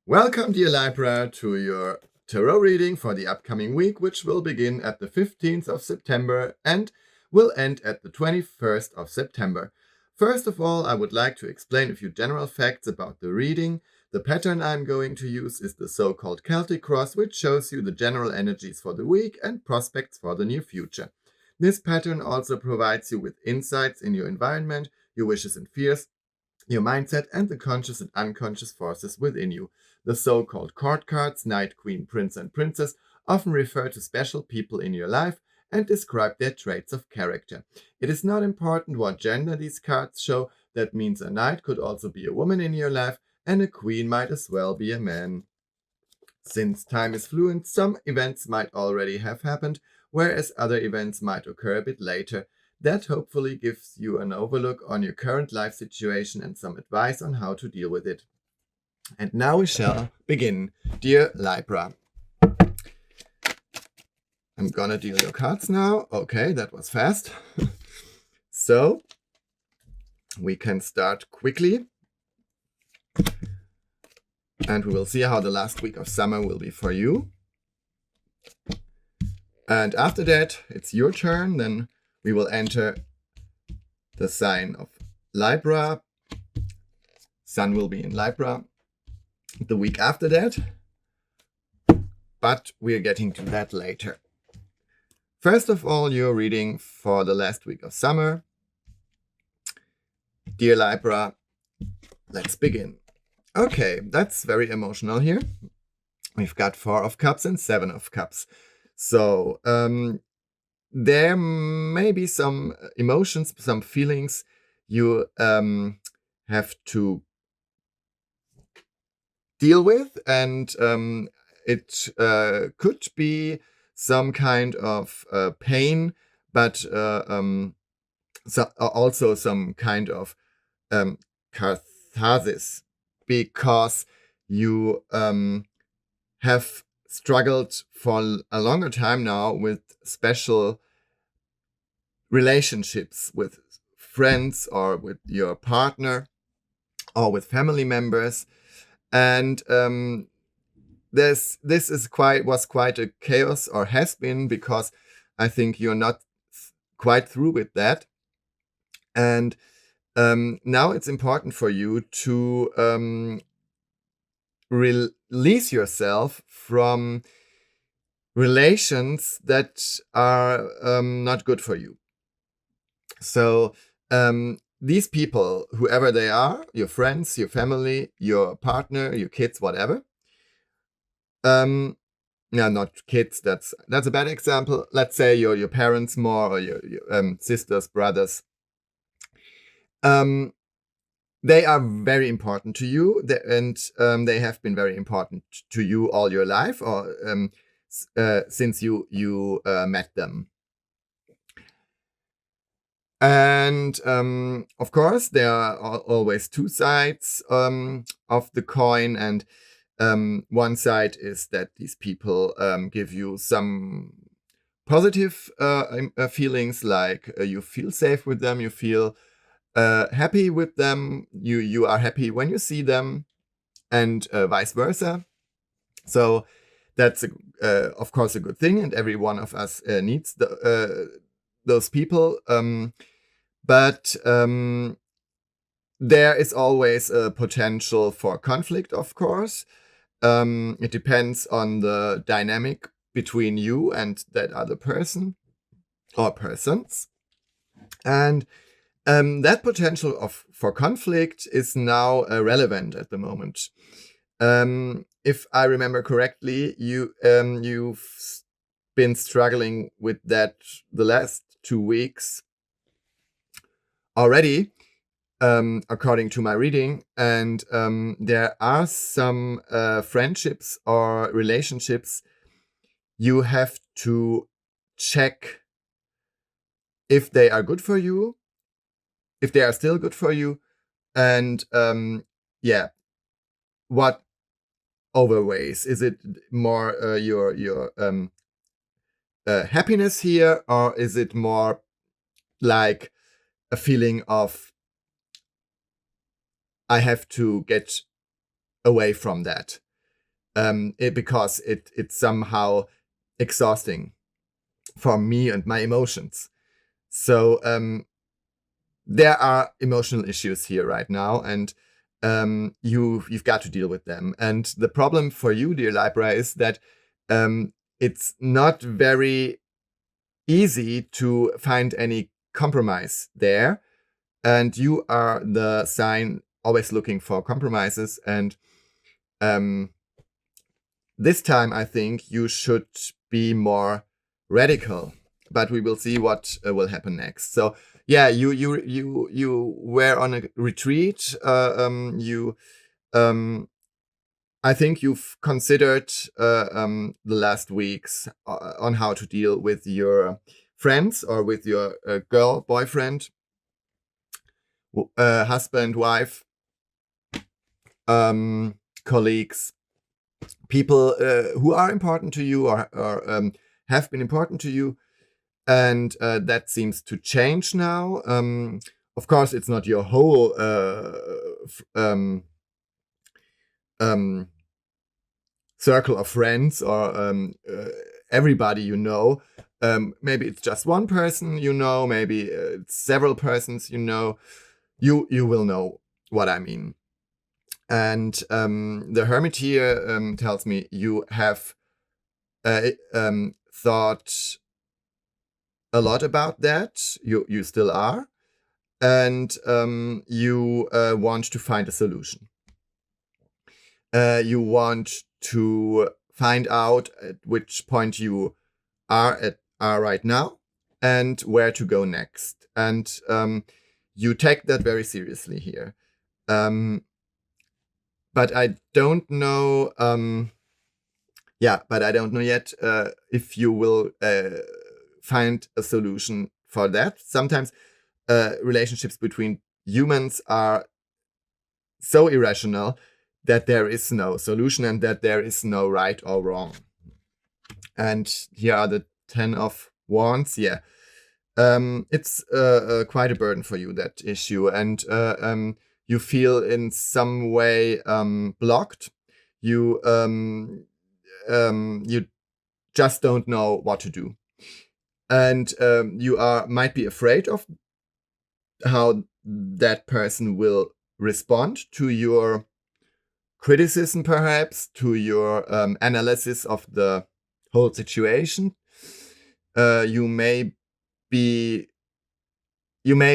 Welcome, dear Libra, to your tarot reading for the upcoming week, which will begin at the 15th of September and will end at the 21st of September. First of all, I would like to explain a few general facts about the reading. The pattern I'm going to use is the so-called Celtic cross, which shows you the general energies for the week and prospects for the near future. This pattern also provides you with insights in your environment, your wishes and fears, your mindset, and the conscious and unconscious forces within you. The so-called court cards, Knight, Queen, Prince, and Princess, often refer to special people in your life and describe their traits of character. It is not important what gender these cards show. That means a knight could also be a woman in your life, and a queen might as well be a man. Since time is fluent, some events might already have happened, whereas other events might occur a bit later. That hopefully gives you an overlook on your current life situation and some advice on how to deal with it. And now we shall begin, dear Libra. I'm gonna deal your cards now. Okay, that was fast. So, we can start quickly. And we will see how the last week of summer will be for you. And after that, it's your turn. Then we will enter the sign of Libra. Sun will be in Libra the week after that. But we're getting to that later. First of all, your reading for the last week of summer. Dear Libra, let's begin. Okay, that's very emotional here. We've got 4 of Cups and 7 of Cups. So there may be some emotions, some feelings you have to deal with, and it could be some kind of pain, but also some kind of catharsis, because you have struggled for a longer time now with special relationships with friends or with your partner or with family members. And this was quite a chaos, or has been, because I think you're not quite through with that. And now it's important for you to release yourself from relations that are not good for you. So these people, whoever they are, your friends, your family, your partner, your kids, whatever. No, not kids. That's a bad example. Let's say your parents more, or your sisters, brothers. They are very important to you, and they have been very important to you all your life, or since you met them. And of course, there are always 2 sides of the coin, and one side is that these people give you some positive feelings, like you feel safe with them, you feel happy with them, you are happy when you see them, and vice versa. So that's of course a good thing, and every one of us needs those people. But there is always a potential for conflict, of course. It depends on the dynamic between you and that other person or persons. And that potential for conflict is now relevant at the moment. If I remember correctly, you've been struggling with that the last 2 weeks already, according to my reading. And there are some friendships or relationships you have to check if they are good for you, if they are still good for you, and what overweighs. Is it more your happiness here, or is it more like a feeling of I have to get away from that? because it's somehow exhausting for me and my emotions. So there are emotional issues here right now, and you've got to deal with them. And the problem for you, dear Libra, is that it's not very easy to find any compromise there. And you are the sign always looking for compromises. And this time, I think you should be more radical. But we will see what will happen next. So yeah, you were on a retreat. I think you've considered the last weeks on how to deal with your friends or with your girl, boyfriend, husband, wife, colleagues, people who are important to you or have been important to you. And that seems to change now. Of course, it's not your whole circle of friends or everybody you know. Maybe it's just one person you know. Maybe it's several persons you know. You will know what I mean. And the Hermit here tells me you have thought a lot about that. You still are. And you want to find a solution. You want to find out at which point you are right now and where to go next. And you take that very seriously here. But I don't know. But I don't know yet if you will find a solution for that. Sometimes relationships between humans are so irrational that there is no solution and that there is no right or wrong. And here are the 10 of Wands. Yeah, it's quite a burden for you, that issue, and you feel in some way blocked. You just don't know what to do, and you might be afraid of how that person will respond to your criticism, perhaps to your analysis of the whole situation. You may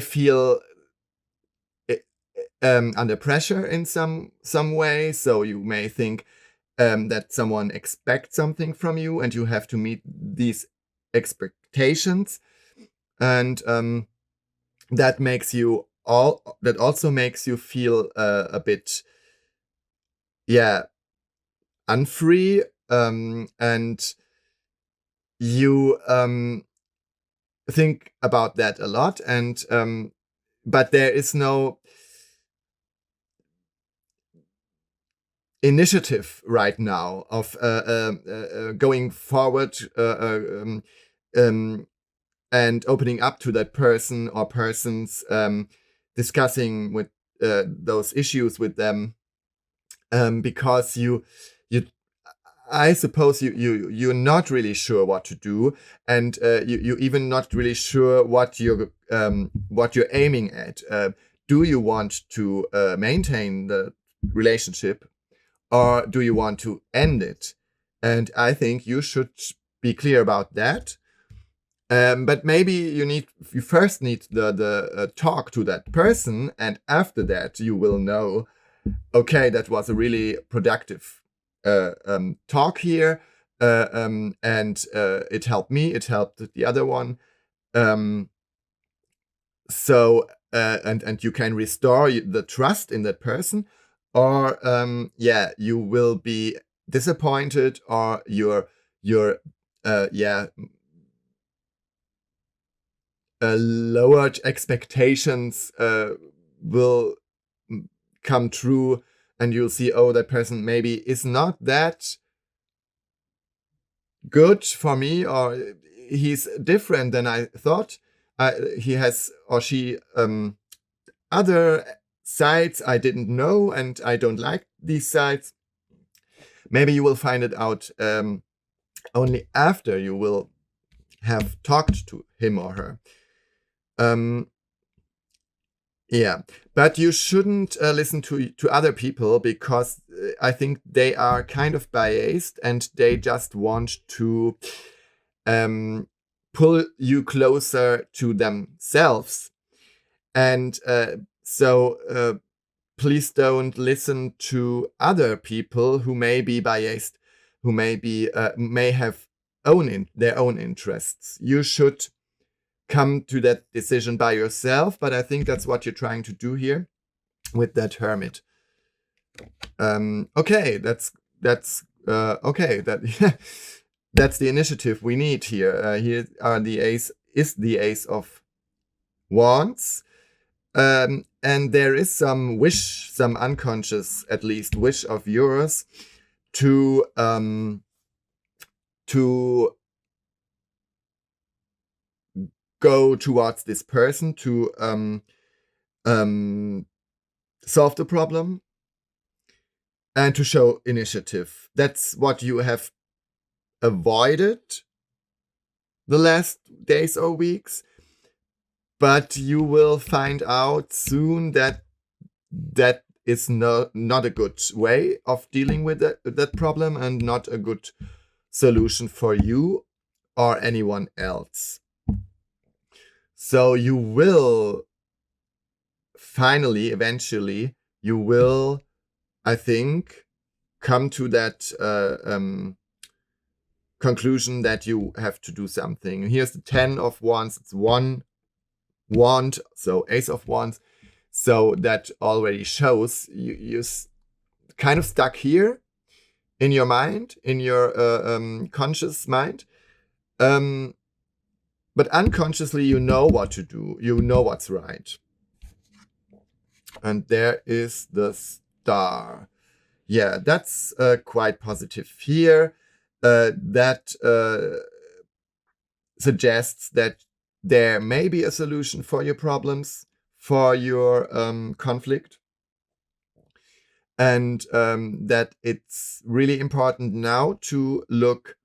feel under pressure in some way. So you may think that someone expects something from you, and you have to meet these expectations, and that also makes you feel a bit unfree, and you think about that a lot, and but there is no initiative right now of going forward and opening up to that person or persons, discussing with those issues with them, because I suppose you're not really sure what to do, and you're even not really sure what you're aiming at. Do you want to maintain the relationship, or do you want to end it? And I think you should be clear about that. But maybe you first need the talk to that person, and after that you will know, okay, that was a really productive talk here, and it helped me, it helped the other one. So and you can restore the trust in that person, or you will be disappointed, or your lowered expectations will come true, and you'll see, oh, that person maybe is not that good for me, or he's different than I thought. He has, or she, other sides I didn't know, and I don't like these sides. Maybe you will find it out only after you will have talked to him or her. Yeah, but you shouldn't listen to other people, because I think they are kind of biased and they just want to pull you closer to themselves. And so please don't listen to other people who may be biased, who may have their own interests. You should come to that decision by yourself, but I think that's what you're trying to do here with that Hermit. Okay, that's okay. That's the initiative we need here. Here are the Ace of Wands, and there is some wish, some unconscious, at least, wish of yours to go towards this person, to solve the problem and to show initiative. That's what you have avoided the last days or weeks, but you will find out soon that that is not a good way of dealing with that problem, and not a good solution for you or anyone else. So you will finally, eventually, you will, I think, come to that conclusion that you have to do something. Here's the 10 of Wands. It's one wand, so Ace of Wands. So that already shows you're kind of stuck here in your mind, in your conscious mind. But unconsciously, you know what to do. You know what's right. And there is the Star. Yeah, that's quite positive here. That suggests that there may be a solution for your problems, for your conflict. And that it's really important now to look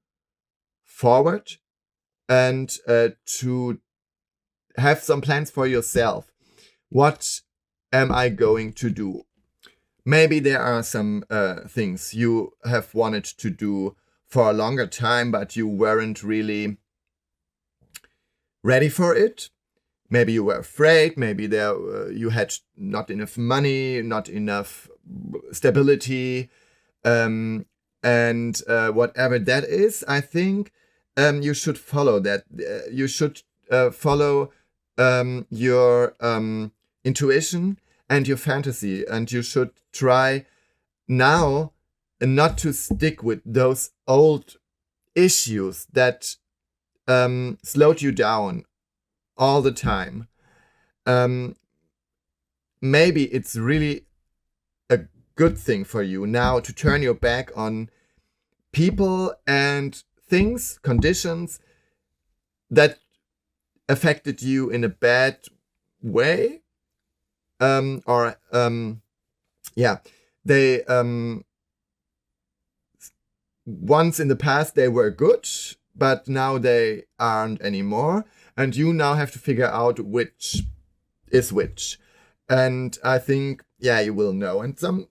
forward and to have some plans for yourself. What am I going to do? Maybe there are some things you have wanted to do for a longer time, but you weren't really ready for it. Maybe you were afraid. Maybe you had not enough money, not enough stability, and whatever that is, I think you should follow that. You should follow your intuition and your fantasy, and you should try now not to stick with those old issues that slowed you down all the time. Maybe it's really a good thing for you now to turn your back on people and things, conditions that affected you in a bad way. They once in the past they were good, but now they aren't anymore, and you now have to figure out which is which. And I think, yeah, you will know. And some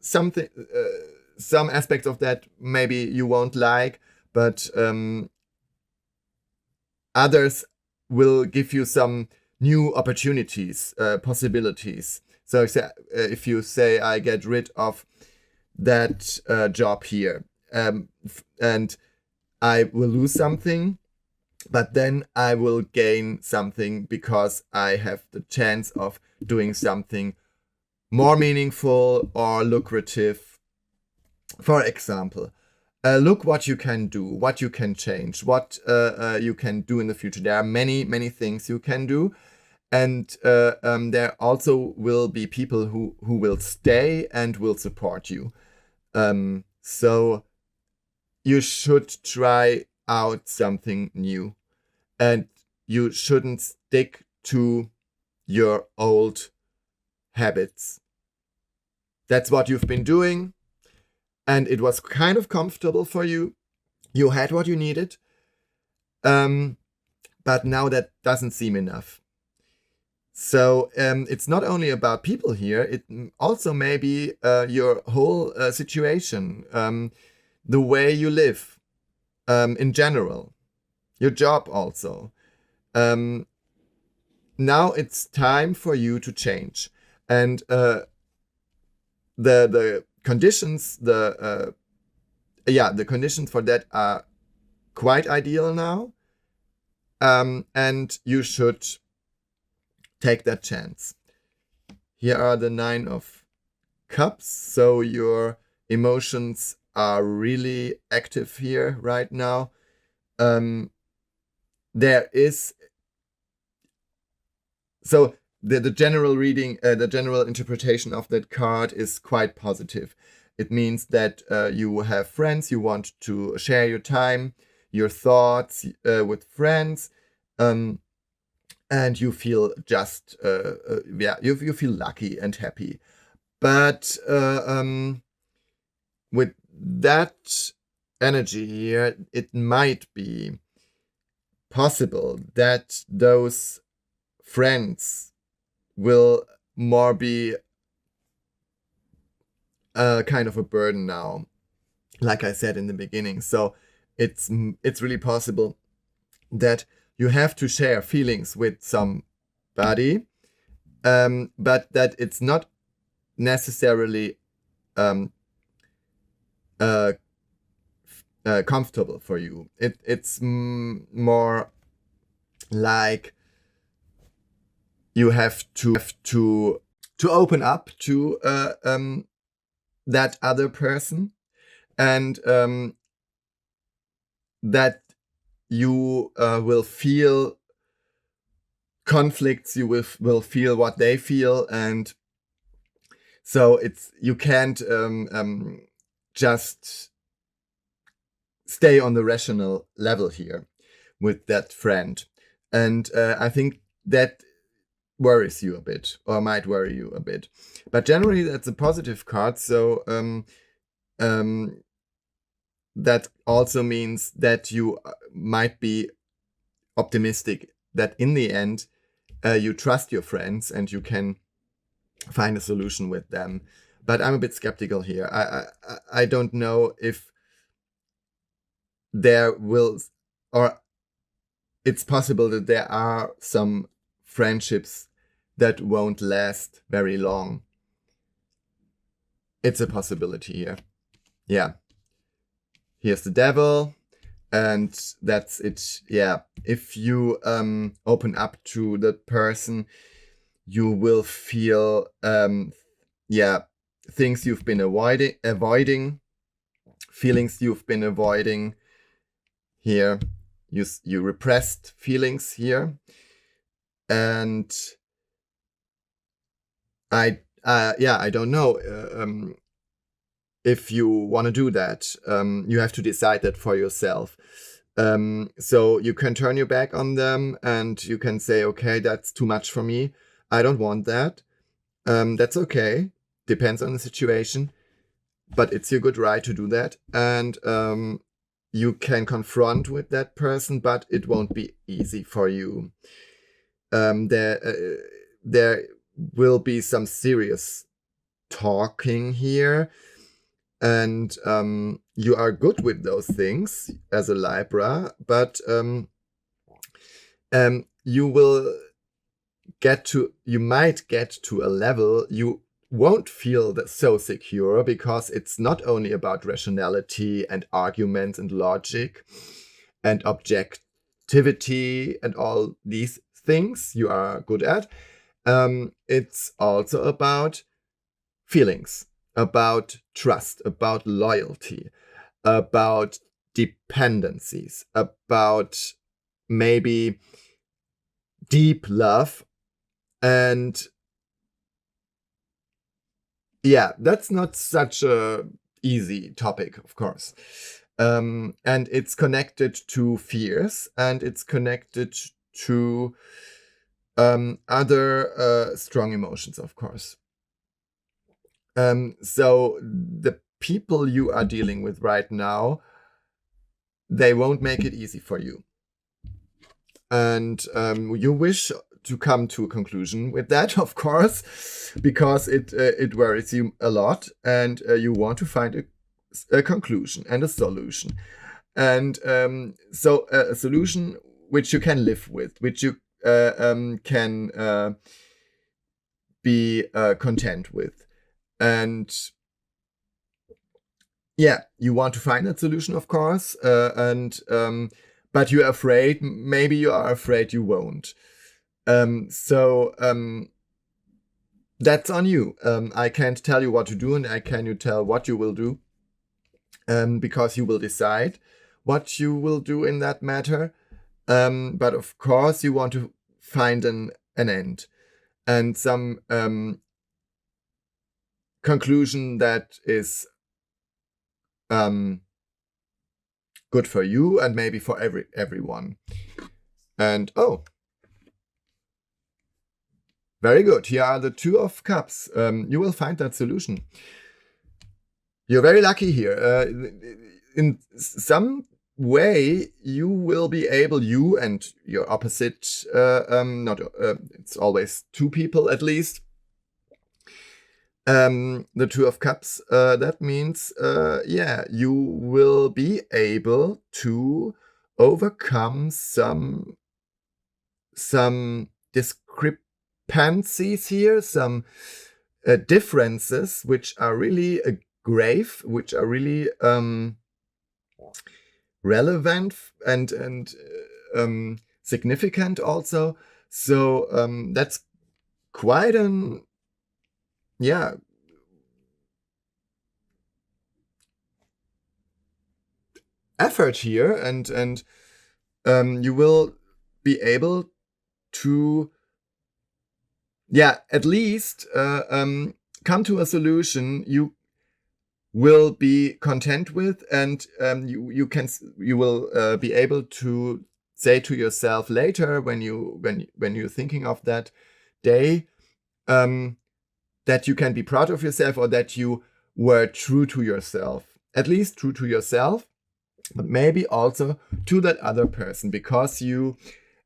aspects of that maybe you won't like, but others will give you some new opportunities, possibilities. So if you say, I get rid of that job here, and I will lose something, but then I will gain something because I have the chance of doing something more meaningful or lucrative. For example, look what you can do, what you can change, what you can do in the future. There are many, many things you can do. And there also will be people who will stay and will support you. So you should try out something new. And you shouldn't stick to your old habits. That's what you've been doing. and it was kind of comfortable for you. You had what you needed, but now that doesn't seem enough. So it's not only about people here, it also may be your whole situation, the way you live in general, your job also. Now it's time for you to change. And the conditions, the conditions for that are quite ideal now. And you should take that chance. Here are the 9 of Cups. So your emotions are really active here right now. There is... So the general reading, the general interpretation of that card is quite positive. It means that you have friends, you want to share your time, your thoughts with friends, and you feel just, you feel lucky and happy. But with that energy here, it might be possible that those friends will more be kind of a burden now, like I said in the beginning. So it's really possible that you have to share feelings with somebody, but that it's not necessarily comfortable for you. It's more like you have to open up to that other person, and that you will feel conflicts, you will feel what they feel, and so you can't just stay on the rational level here with that friend. And I think that worries you a bit, or might worry you a bit. But generally, that's a positive card. So that also means that you might be optimistic that in the end, you trust your friends and you can find a solution with them. But I'm a bit skeptical here. I don't know if there will, or it's possible that there are some friendships that won't last very long. It's a possibility here. Yeah. Here's the devil, and that's it. Yeah. If you open up to that person, you will feel things you've been avoiding, feelings you've been avoiding here. You repressed feelings here, and I don't know if you want to do that. You have to decide that for yourself. So you can turn your back on them and you can say, okay, that's too much for me. I don't want that. That's okay. Depends on the situation. But it's your good right to do that. And you can confront with that person, but it won't be easy for you. There will be some serious talking here. And you are good with those things as a Libra, but you might get to a level you won't feel so secure, because it's not only about rationality and arguments and logic and objectivity and all these things you are good at. It's also about feelings, about trust, about loyalty, about dependencies, about maybe deep love. And yeah, that's not such a easy topic, of course. And it's connected to fears, and it's connected to other strong emotions, of course. So the people you are dealing with right now, they won't make it easy for you. And you wish to come to a conclusion with that, of course, because it worries you a lot, and you want to find a conclusion and a solution. And so a solution which you can live with, which you can be content with. And yeah, you want to find that solution, of course, but you're afraid, maybe you are afraid you won't. So that's on you. I can't tell you what to do, and I can tell what you will do, because you will decide what you will do in that matter. But of course, you want to find an end and some conclusion that is good for you and maybe for everyone. And very good. Here are the Two of Cups. You will find that solution. You're very lucky here. In some way, you will be able, you and your opposite, it's always two people at least. The Two of Cups, that means, you will be able to overcome some discrepancies here, some differences which are really grave, which are really relevant and significant also. So that's quite an effort here, and you will be able to at least come to a solution you will be content with, and you will be able to say to yourself later when you're thinking of that day, that you can be proud of yourself, or that you were true to yourself, at least true to yourself, but maybe also to that other person, because you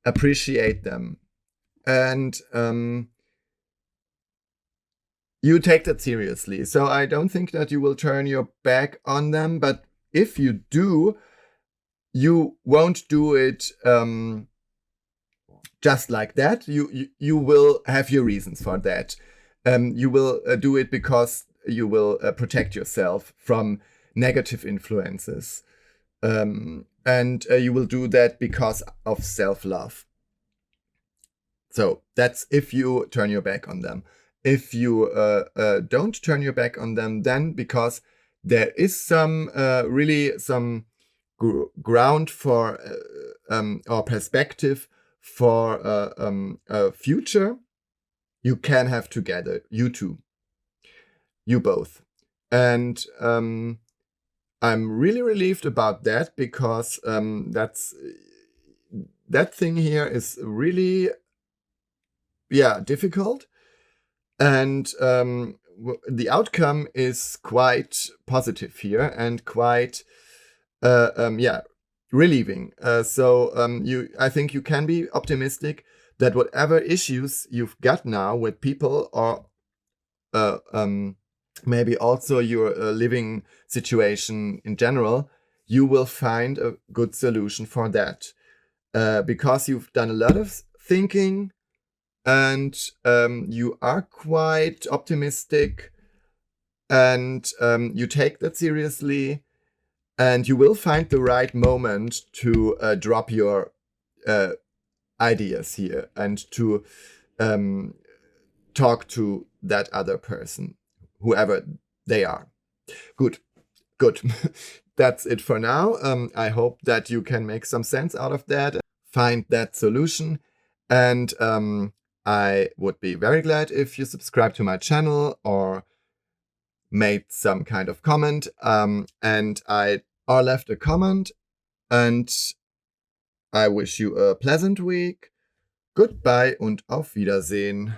appreciate them. And you take that seriously. So I don't think that you will turn your back on them, but if you do, you won't do it just like that. You will have your reasons for that. You will do it because you will protect yourself from negative influences. And you will do that because of self-love. So that's if you turn your back on them. If you don't turn your back on them, then because there is some ground for or perspective for a future you can have together, you two, you both. And I'm really relieved about that, because that thing here is really difficult, and the outcome is quite positive here and quite relieving. So I think you can be optimistic that whatever issues you've got now with people, or maybe also your living situation in general, you will find a good solution for that, because you've done a lot of thinking, and you are quite optimistic, and you take that seriously, and you will find the right moment to drop your ideas here and to talk to that other person, whoever they are. Good. That's it for now. I hope that you can make some sense out of that, find that solution, and I would be very glad if you subscribe to my channel or made some kind of comment, or left a comment, and I wish you a pleasant week. Goodbye und auf Wiedersehen.